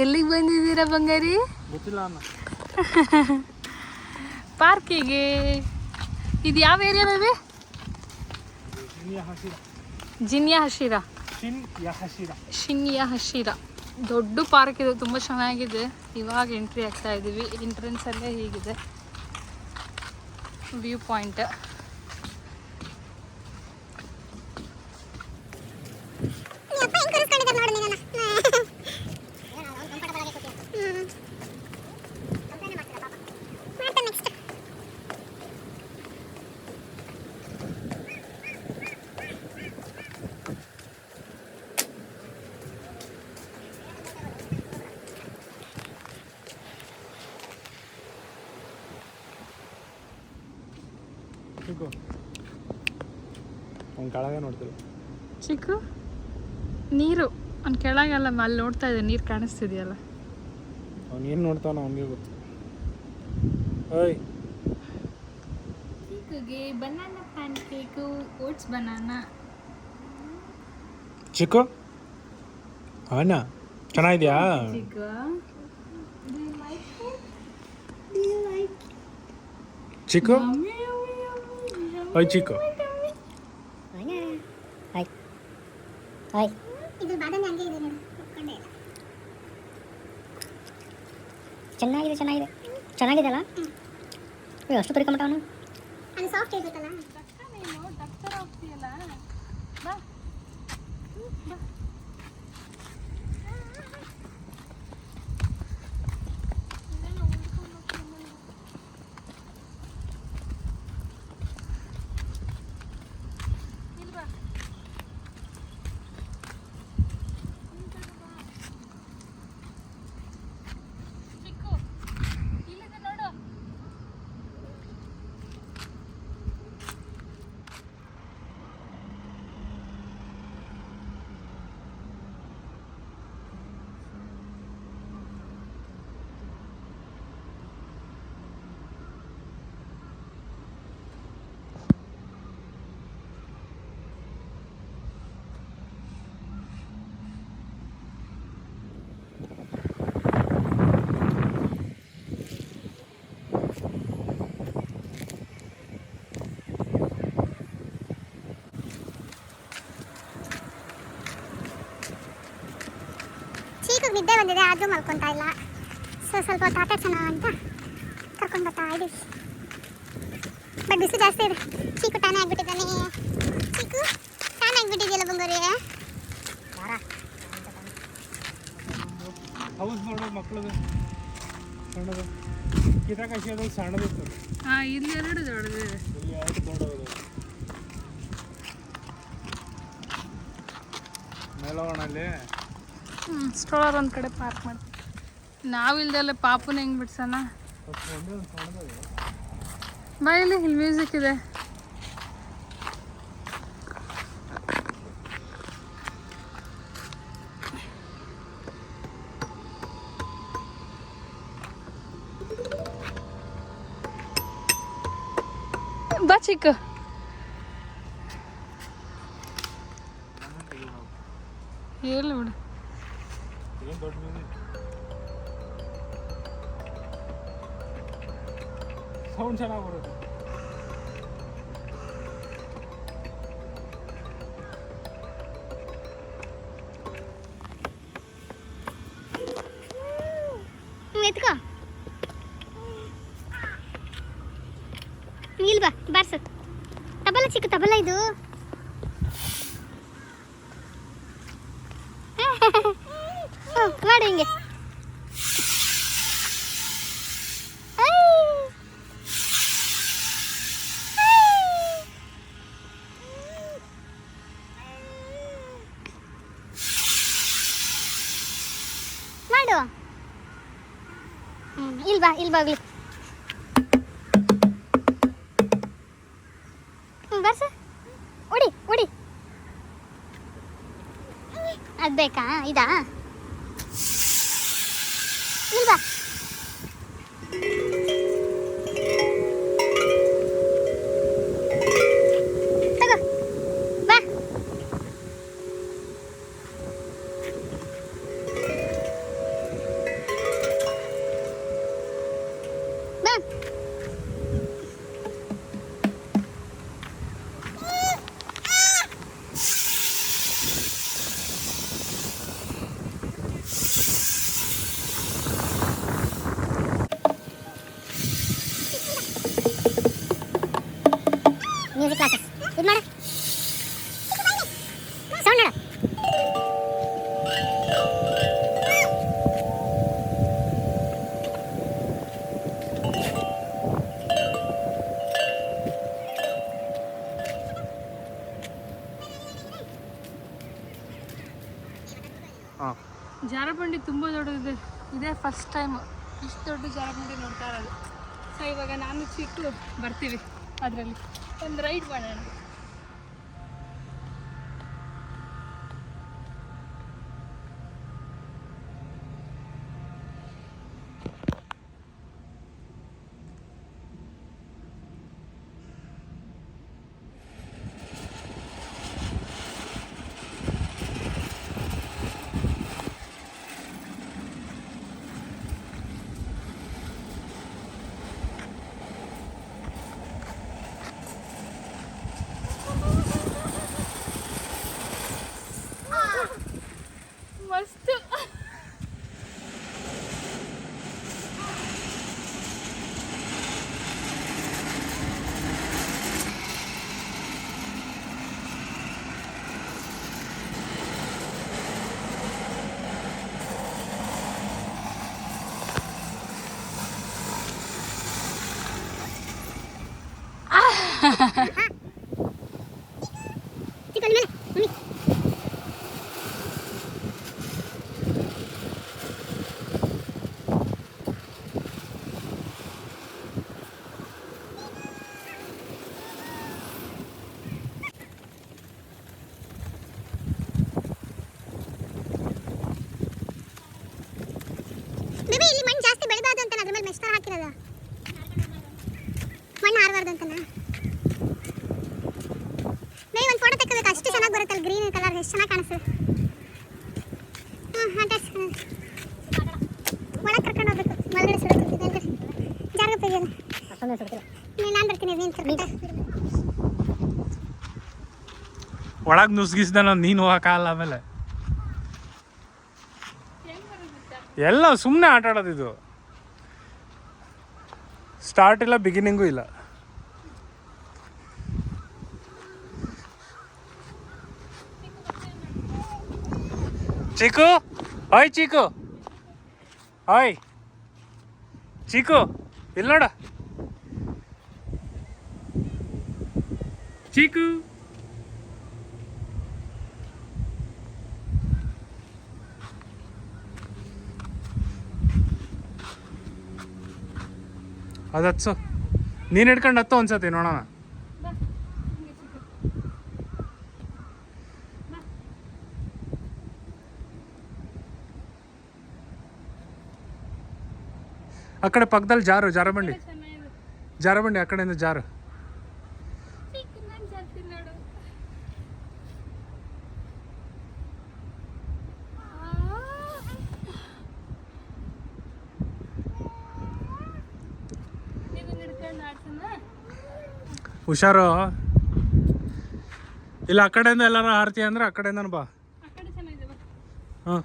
ಎಲ್ಲಿಗೆ ಬಂದಿದ್ದೀರಾ ಬಂಗಾರಿ? ಗೊತ್ತಿಲ್ಲ ಅಣ್ಣ. ಪಾರ್ಕಿಗೆ. ಇದು ಯಾವ ಏರಿಯಾದಲ್ಲಿ? ಜಿನ್ಯಾ ಹಶೀರಾ. ಶಿನ್ಯಾ ಹಶೀರಾ ದೊಡ್ಡ ಪಾರ್ಕ್ ಇದೆ, ತುಂಬ ಚೆನ್ನಾಗಿದೆ. ಇವಾಗ ಎಂಟ್ರಿ ಆಗ್ತಾ ಇದ್ದೀವಿ. ಎಂಟ್ರೆನ್ಸಲ್ಲೇ ಹೀಗಿದೆ ವ್ಯೂ ಪಾಯಿಂಟ್. ಅವ್ನು ಕೆಳಗೆ ನೋಡ್ತೀವಿ. ಚಿಕ್ಕು ನೀರು ಅವ್ನು ಕೆಳಗಲ್ಲ, ಅಲ್ಲಿ ನೋಡ್ತಾ ಇದೆ, ನೀರು ಕಾಣಿಸ್ತಿದೆಯಲ್ಲ. ಅವ್ನು ಏನು ನೋಡ್ತಾವನ ಅವನಿಗೆ ಗೊತ್ತು. ಓಯ್ ಚಿಕ್ಕುಗೆ banana pancake, oats banana. Chikku ಅವನ ಚೆನ್ನಾಗಿದ್ಯಾ? ಚಿಕ್ಕು ಚಿಕ್ಕು ಓಯ್ ಚಿಕ್ಕು ಚೆನ್ನಾಗಿದೆ ಚೆನ್ನಾಗಿದೆ ಚೆನ್ನಾಗಿದೆ ಅಲ್ಲ? ಅಷ್ಟು ಪರಿಕಮಟ ಅವನು ಅದು ಸಾಫ್ಟ್ ಇರುತ್ತಲ್ಲ. ನೀನು ಡಾಕ್ಟರ್ ಹೋಗ್ತೀಯಲ್ಲ, ಬಾ ಬಾ. ಚೀಕಿಗೆ ನಿದ್ದೆ ಬಂದಿದೆ, ಆದರೂ ಮಲ್ಕೊತಾ ಇಲ್ಲ. ಸ್ವಲ್ಪ ಹೊತ್ತು ಆಟ ಆಡ್ಸೋಣ ಅಂತ ಕರ್ಕೊಂಡು ಬರ್ತಾ ಇದ್ದೀವಿ. ಬಟ್ ಬಿಸಿಲು ಜಾಸ್ತಿ ಇದೆ. ಚೀಕು ಟ್ಯಾನ್ ಆಗಿಬಿಟ್ಟಿದ್ದಾನೆ. ಚೀಕು ಟ್ಯಾನ್ ಆಗಿಬಿಟ್ಟಿದೆಯಲ್ಲ ಬಂಗಾರಿ. ಹೌಸ್ ನೋಡೋದು ಮಕ್ಕಳದು ಸಣ್ಣದು ಕಿತಾಕಾಶಿ ಅದು ಸಣ್ಣದಿತ್ತು. ಹಾಂ, ಇಲ್ಲಿ ಎರಡು ದೊಡ್ಡದಿದೆ. ಇಲ್ಲಿ ಎರಡು ದೊಡ್ಡದು. ಮೇಲೋಣಲ್ಲಿ ಸ್ಟ್ರೋಲರ್ ಒಂದು ಕಡೆ ಪಾರ್ಕ್ ಮಾಡ್ತೀವಿ. ನಾವಿಲ್ದಲ್ಲೇ ಪಾಪುನ ಹೆಂಗೆ ಬಿಡ್ಸೋಣ? ಬಾ, ಇಲ್ಲಿ ಮ್ಯೂಸಿಕ್ ಇದೆ. ಬಾ ಚಿಕ್ಕ. ಹೇಳಿ ಬಿಡು. ಏನು ದೊಡ್ಡ ಮ್ಯೂಸಿಕ್ ಸೌಂಡ್ ಚೆನ್ನಾಗಿ ಬರುತ್ತೆ. ಎತ್ಕೋ, ಇಲ್ಲಿ ಬಾ, ಬಾರ್ಸು. ತಬಲ ಚಿಕ್ಕ ತಬಲ ಇದು. ಮಾಡು ಹಿಂಗೆ. ಮಾಡು. ಇಲ್ಲಿ ಬಾ, ಇಲ್ಲಿ ಬಾಗ್ಲಿ. ಬರ್ಸ, ಹೊಡಿ ಹೊಡಿ. ಅದು ಬೇಕಾ? ಇದಾ? ಇಲ್ಲಿ ಬಾ. ತಗೋ ಬಾ. ಹಾಂ. ಜಾರಬಂಡಿ ತುಂಬ ದೊಡ್ಡದಿದೆ. ಇದೇ ಫಸ್ಟ್ ಟೈಮ್ ಇಷ್ಟು ದೊಡ್ಡ ಜಾರಬಂಡಿ ನೋಡ್ತಾ ಇರೋದು. ಸೊ ಇವಾಗ ನಾನು ಚಿಕ್ಕು ಬರ್ತೀವಿ ಅದರಲ್ಲಿ ಒಂದು ರೈಡ್ ಮಾಡೋಣ. ಮಸ್ತ್. ಬೇಬಿ ಇಲ್ಲಿ ಮಣ್ಣು ಜಾಸ್ತಿ ಬೆಳೆಬಾರ್ದು ಅಂತ ಅದ್ರ ಮೇಲೆ ಮೆಸ್ಟರ್ ಹಾಕಿರೋದು. ಮಣ್ಣು ಹಾರಬಾರ್ದು ಅಂತನಾ? ಬೇಬಿ ಒಂದು ಫೋಟೋ ತೆಕ್ಕೋಬೇಕು, ಅಷ್ಟು ಚೆನ್ನಾಗಿ ಬರುತ್ತಲ್ಲ ಗ್ರೀನ್ ಕಲರ್, ಎಷ್ಟು ಚೆನ್ನಾಗಿ ಕಾಣಿಸ್ತದೆ. ಒಳಗೆ ಕರ್ಕೊಂಡು ಹೋಗ್ಬೇಕು, ಒಳಗಡೆ ಸುಡುತ್ತೆ ಜಾಗ ತೆಗಿಯೋದು. ನಾನು ಬರ್ತೀನಿ, ಒಳಗೆ ನುಸ್ಗಿಸ್ದ ನೀನು ಹೋಗಕ್ಕಾಗಲ್ಲ. ಆಮೇಲೆ ಎಲ್ಲ ಸುಮ್ಮನೆ ಆಟ ಆಡೋದು. ಇದು ಸ್ಟಾರ್ಟ್ ಇಲ್ಲ, ಬಿಗಿನಿಂಗು ಇಲ್ಲ. ಚೀಕು ಹಾಯ್, ಚೀಕು ಹಾಯ್, ಚೀಕು ಇಲ್ಲಿ ನೋಡ, ಚೀಕು. ಅದು ಹತ್ಸು, ನೀನು ಹಿಡ್ಕೊಂಡು ಹತ್ತು ಒಂದ್ಸತಿ ನೋಡೋಣ. ಆ ಕಡೆ ಪಕ್ಕದಲ್ಲಿ ಜಾರಬಂಡಿ ಆ ಕಡೆಯಿಂದ ಜಾರು. ಹುಷಾರು. ಇಲ್ಲ ಆ ಕಡೆಯಿಂದ ಎಲ್ಲಾರು ಹಾರ್ತಿ ಅಂದ್ರೆ ಆ ಕಡೆಯಿಂದ ಬಾ. ಹಾಂ,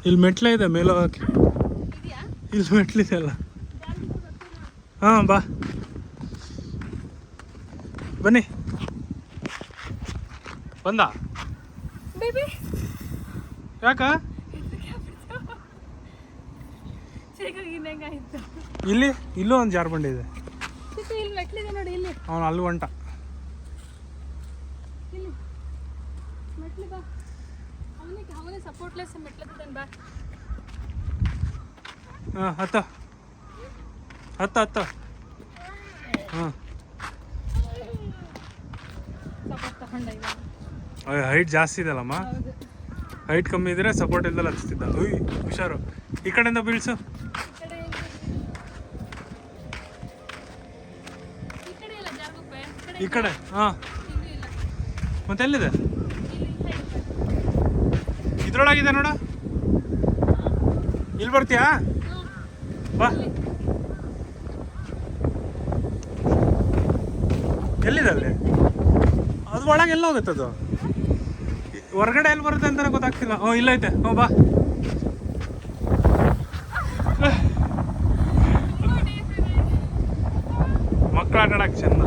ಇಲ್ಲಿ ಮೆಟ್ಲೆ ಇದೆ ಮೇಲೆ ಹೋಗಕ್ಕೆ. ಇಲ್ಲಿ ಮೆಟ್ಲಿದೆ ಅಲ್ಲ. ಹಾಂ ಬಾ, ಬನ್ನಿ. ಬಂದ ಯಾಕ? ಇಲ್ಲೂ ಒಂದು ಜಾರಬಂಡಿ ಇದೆ. ಅವನು ಅಲ್ಲಿ ಹೊಂಟ. ಹಾಂ, ಹತ್ತ ಹಾಂ. ಹೈಟ್ ಜಾಸ್ತಿ ಇದೆಲ್ಲಮ್ಮ. ಹೈಟ್ ಕಮ್ಮಿ ಇದ್ರೆ ಸಪೋರ್ಟ್ ಇಲ್ದಲ್ಲ ಹಚ್ತಿದ್ದ. ಉಯ್ ಹುಷಾರು, ಈ ಕಡೆಯಿಂದ ಬೀಳ್ಸು. ಈ ಕಡೆ. ಹಾಂ, ಮತ್ತೆಲ್ಲಿದೆ? ಇದ್ರೊಳಗಿದೆ ನೋಡ. ಇಲ್ಲಿ ಬರ್ತೀಯಾ? ಬಾ. ಎಲ್ಲಿದೆ ಅಲ್ಲಿ? ಅದು ಒಳಗೆ ಎಲ್ಲ ಹೋಗುತ್ತೆ. ಅದು ಹೊರಗಡೆ ಎಲ್ಲಿ ಬರುತ್ತೆ ಅಂತಾನೆ ಗೊತ್ತಾಗ್ತಿಲ್ಲ. ಹ್ಞೂ ಇಲ್ಲೈತೆ. ಹ್ಞೂ ಬಾ. ಮಕ್ಕಳು ಆಟ ಆಡಕ್ಕೆ ಚಂದ.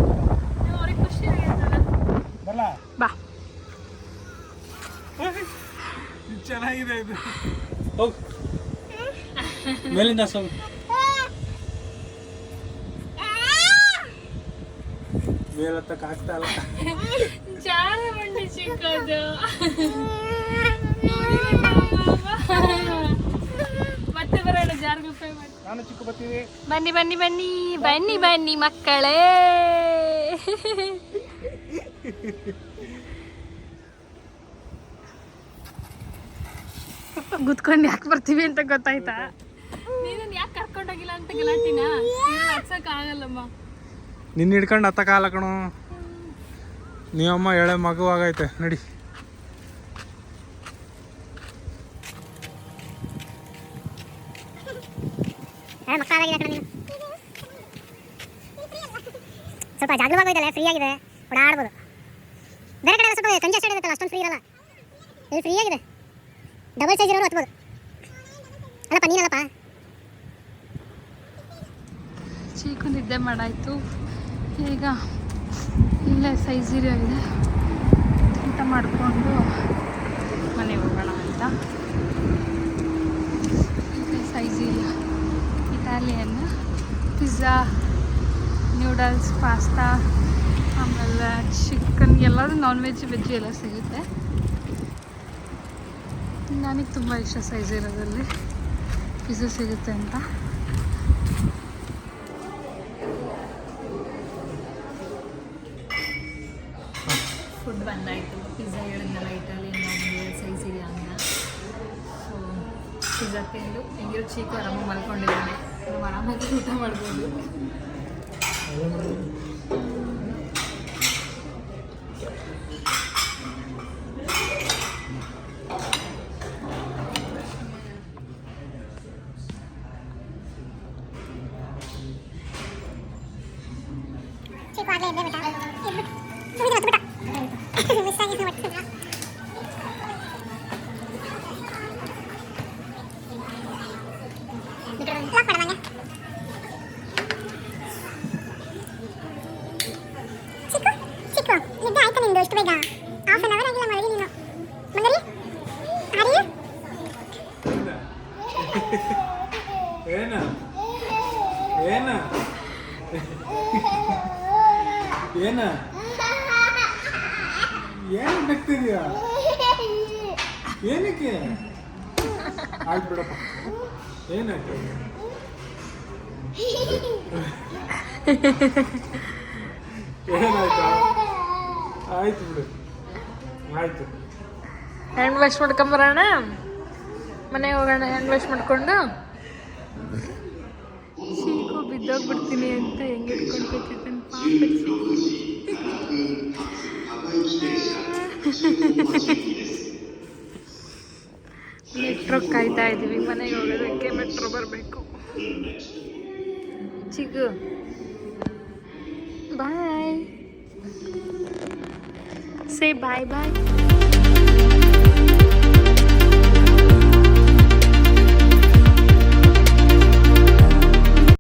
ಬಾ. ಚೆನ್ನಾಗಿದೆ ಇದು. ಹೋಗ್ ಮೇಲಿಂದ ಹೋಗು. ಮೇಲತ್ತಕ್ಕೆ ಆಗ್ತಾ ಇಲ್ಲ. ಜಾರ ಬಂಡಿ ಚಿಕ್ಕದು. ಮತ್ತೆ ಬರೋಣ ಜಾರ್ಗುಪ್ಪೆ ಮಾಡಿ. ನಾನು ಚಿಕ್ಕ ಬರ್ತೀವಿ. ಬನ್ನಿ ಬನ್ನಿ ಬನ್ನಿ ಬನ್ನಿ ಬನ್ನಿ ಮಕ್ಕಳೇ. ಗುದ್ಕೊಂಡು ಯಾಕೆ ಬರ್ತೀವಿ ಅಂತ ಗೊತ್ತಾಯ್ತಾ? ನೀನು ಯಾಕೆ ಕರ್ಕೊಂಡೋಗಿಲ್ಲ ಅಂತ ಗಲಾಟಿನ ಹಚ್ಚಕ್ ಆಗಲ್ಲಮ್ಮ. ನಿನ್ನ ಹಿಡ್ಕೊಂಡು ಹತ್ತ ಕಾಲ ಕಣು. ನೀವಮ್ಮ ಎಳೆ ಮಗುವಾಗೈತೆ ನಡಿ. ಸ್ವಲ್ಪ ಜಾಗೃತವಾಗಿದೆಲ್ಲ, ಫ್ರೀ ಆಗಿದೆ, ಓಡಾಡ್ಬೋದು. ಬೇರೆ ಕಡೆ ಸ್ವಲ್ಪ ಕಂಜೆಸ್ಟೆಡ್ ಇರುತ್ತಲ್ಲ, ಅಷ್ಟೊಂದು ಫ್ರೀ ಇರಲ್ಲ. ಇಲ್ಲಿ ಫ್ರೀ ಆಗಿದೆ, ಡಬಲ್ ಸೈಜ್ ಇರೋರು ಹತ್ಬೋದು. ಅಲ್ಲಪ್ಪ ನೀನಲ್ಲಪ್ಪ. ಚೀಕು ನಿದ್ದೆ ಮಾಡಾಯಿತು. ಈಗ ಇಲ್ಲೇ ಸೈಜೀರಿಯಾ ಇದೆ, ಊಟ ಮಾಡಿಕೊಂಡು ಮನೆಗೆ ಹೋಗೋಣ ಅಂತ. ಸೈಜೀರಿಯಾ ಇಟಾಲಿಯನ್ ಪಿಜ್ಜಾ, ನ್ಯೂಡಲ್ಸ್, ಪಾಸ್ತಾ, ಆಮೇಲೆ ಚಿಕನ್, ಎಲ್ಲದೂ ನಾನ್ ವೆಜ್ ವೆಜ್ ಎಲ್ಲ ಸಿಗುತ್ತೆ. ನನಗೆ ತುಂಬ ಇಷ್ಟ ಸೈಜೀರಿಯಾದಲ್ಲಿ ಪಿಜ್ಜಾ ಸಿಗುತ್ತೆ ಅಂತ. ಫುಡ್ ಬಂದಾಯಿತು. ಪಿಜ್ಜಾ ಹೇಳಿದ್ನಲ್ಲ, ಇಟಾಲಿಯನ್ ಸೈಜೀರಿಯಾ ಅಂತ. ಸೊ ಪಿಜ್ಜಾ ತಿಂದು ಹೆಂಗಿರೋ ಚೀಕು ಆರಾಮಾಗಿ ಮಲ್ಕೊಂಡಿದ್ದಾನೆ. ನಾವು ಆರಾಮಾಗಿ ಊಟ ಮಾಡ್ಬೋದು. ಏನ ಏನ ಏನ ಏನು ನಗ್ತಿದ್ಯಾ? ಏನಕ್ಕೆ? ಆಯ್ತು ಬಿಡಪ್ಪ. ಏನಾಯ್ತು? ಏನಾಯ್ತಾ? ಆಯ್ತು ಬಿಡು, ಆಯ್ತು. ಹ್ಯಾಂಡ್ ವಾಶ್ ಮಾಡ್ಕೊಂಬರೋಣ, ಮನೆಗೆ ಹೋಗೋಣ. ಹ್ಯಾಂಡ್ ವಾಶ್ ಮಾಡ್ಕೊಂಡು. ಚೀಕು ಬಿದ್ದೋಗ್ಬಿಡ್ತೀನಿ ಅಂತ ಹೆಂಗೆ ಇಟ್ಕೊಂಡ್ಬಿಟ್ಟಿದ್ದಾನೆ ಮೆಟ್ರೋ ಕಾಯ್ತಾ ಇದ್ದೀವಿ, ಮನೆಗೆ ಹೋಗೋದಕ್ಕೆ ಮೆಟ್ರೋ ಬರಬೇಕು. ಚಿಗು ಬಾಯ್, ಸೇ ಬಾಯ್ ಬಾಯ್.